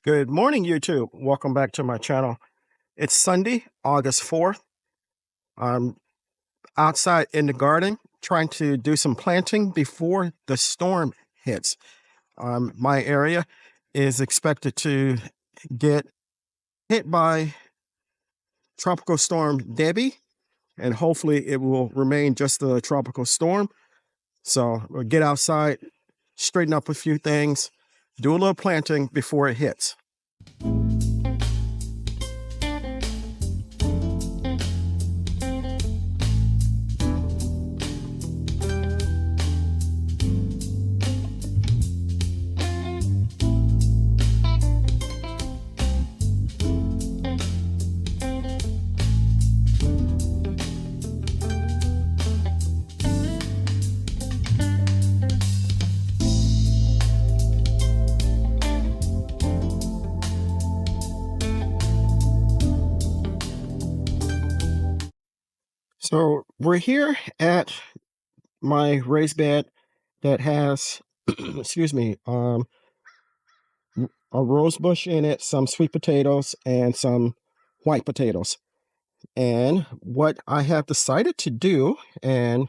Good morning, YouTube. Welcome back to my channel. It's Sunday, August 4th. I'm outside in the garden trying to do some planting before the storm hits. My area is expected to get hit by Tropical Storm Debbie, and hopefully it will remain just a tropical storm. So we'll get outside, straighten up a few things, do a little planting before it hits. So we're here at my raised bed that has, excuse me, a rose bush in it, some sweet potatoes, and some white potatoes. And what I have decided to do, and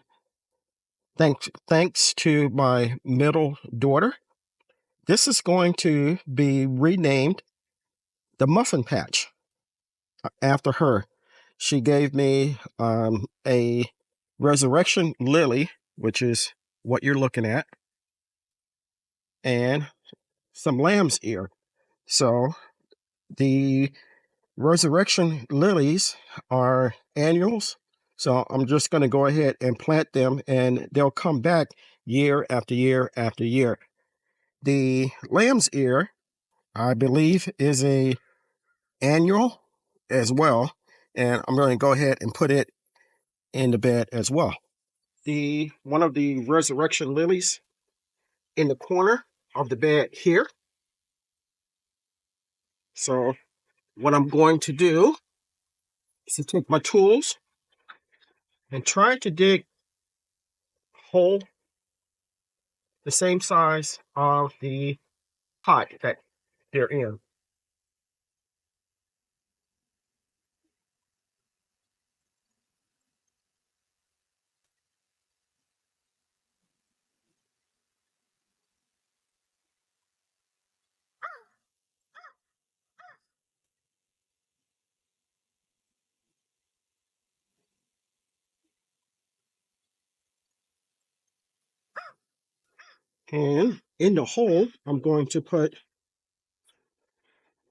thanks to my middle daughter, this is going to be renamed the Muffin Patch after her. She gave me a resurrection lily, which is what you're looking at, and some lamb's ear. So the resurrection lilies are annuals. So I'm just going to go ahead and plant them, and they'll come back year after year after year. The lamb's ear, I believe, is a annual as well, and I'm going to go ahead and put it in the bed as well. The one of the resurrection lilies in the corner of the bed here. So what I'm going to do is to take my tools and try to dig a hole the same size of the pot that they're in. And in the hole, I'm going to put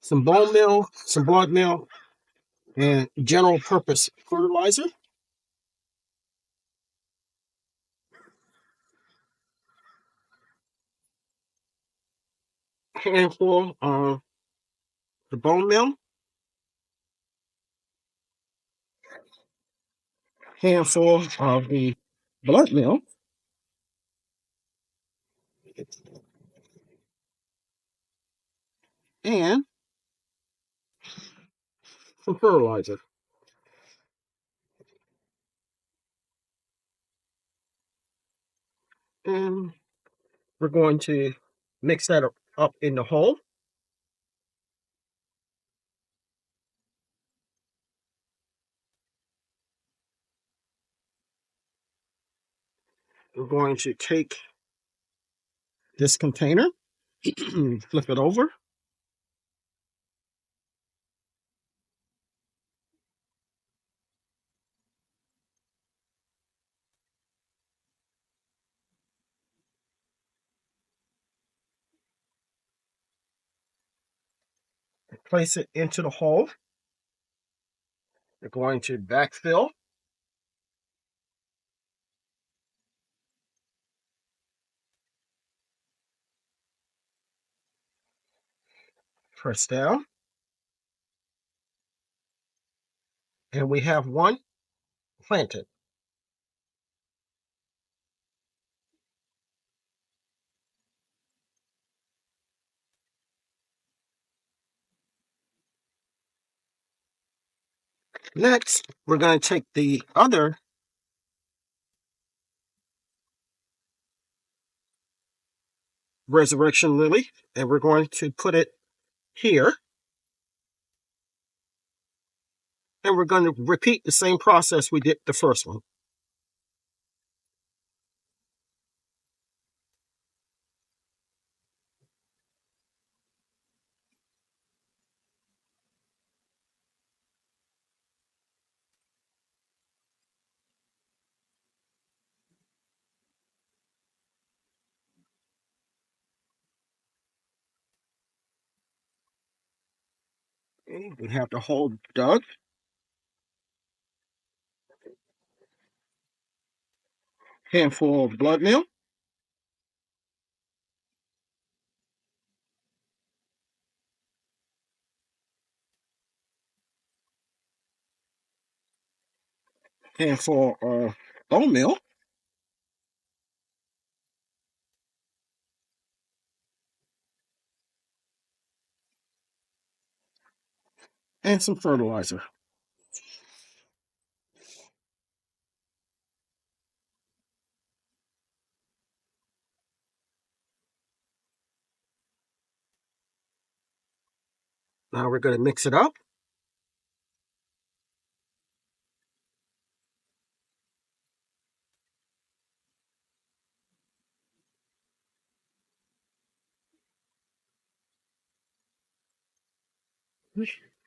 some bone meal, some blood meal, and general purpose fertilizer. Handful of the bone meal, handful of the blood meal, and some fertilizer. And we're going to mix that up in the hole. We're going to take this container, flip it over, place it into the hole. We're going to backfill. Press down. And we have one planted. Next, we're going to take the other resurrection lily and we're going to put it here. And we're going to repeat the same process we did the first one. Okay, we have the hole dug. Handful of blood meal. Handful of bone meal. And some fertilizer. Now we're going to mix it up.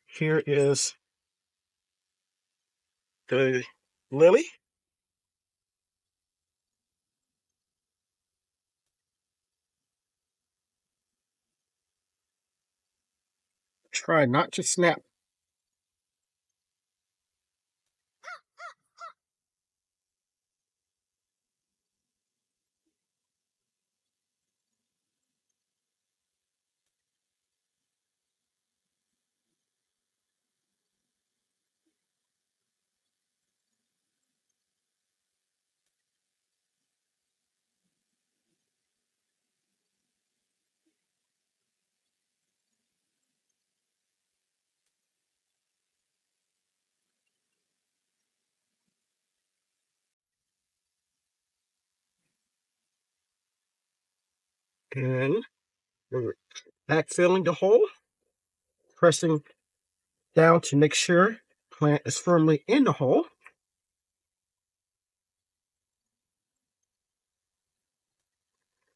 Here is the lily. Try not to snap. And we're backfilling the hole, pressing down to make sure plant is firmly in the hole.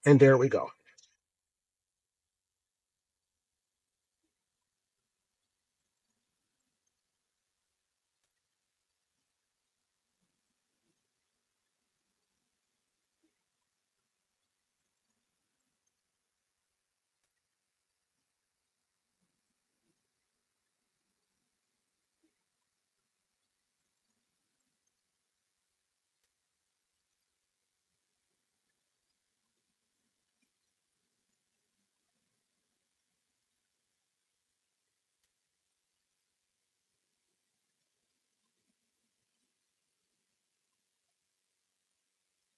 And there we go.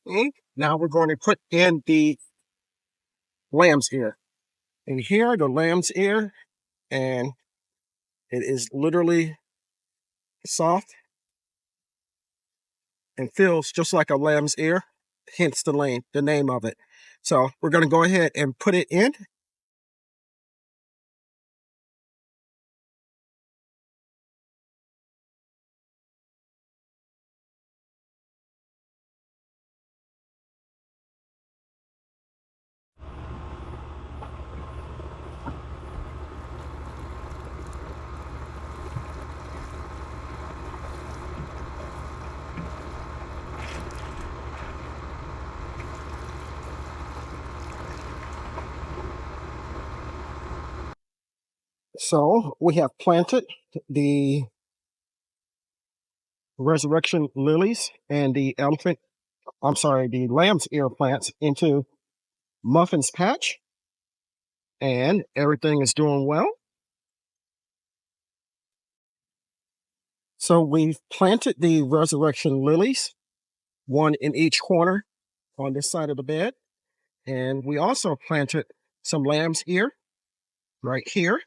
Okay. Now we're going to put in the lamb's ear. And here, the lamb's ear, and it is literally soft and feels just like a lamb's ear, hence the name of it. So we're going to go ahead and put it in. So we have planted the resurrection lilies and the the lamb's ear plants into Muffin's patch, and everything is doing well. So we've planted the resurrection lilies, one in each corner on this side of the bed. And we also planted some lamb's ear right here.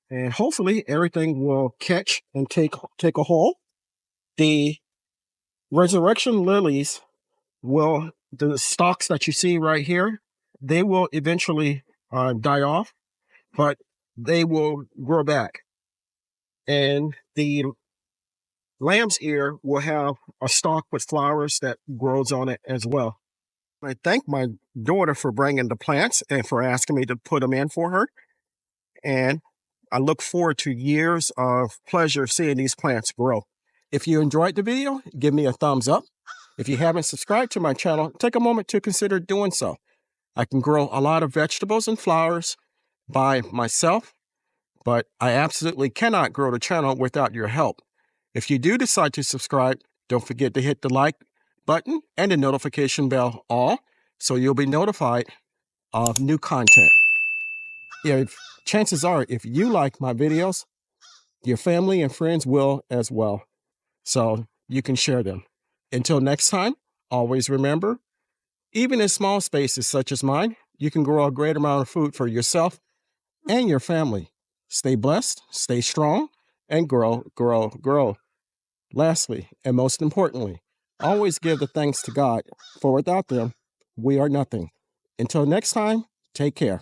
And hopefully everything will catch and take a hold. The resurrection lilies the stalks that you see right here, they will eventually die off. But they will grow back. And the lamb's ear will have a stalk with flowers that grows on it as well. I thank my daughter for bringing the plants and for asking me to put them in for her. And I look forward to years of pleasure seeing these plants grow. If you enjoyed the video, give me a thumbs up. If you haven't subscribed to my channel, take a moment to consider doing so. I can grow a lot of vegetables and flowers by myself, but I absolutely cannot grow the channel without your help. If you do decide to subscribe, don't forget to hit the like button and the notification bell all, so you'll be notified of new content. Chances are, if you like my videos, your family and friends will as well. So you can share them. Until next time, always remember, even in small spaces such as mine, you can grow a great amount of food for yourself and your family. Stay blessed, stay strong, and grow, grow, grow. Lastly, and most importantly, always give the thanks to God, for without them, we are nothing. Until next time, take care.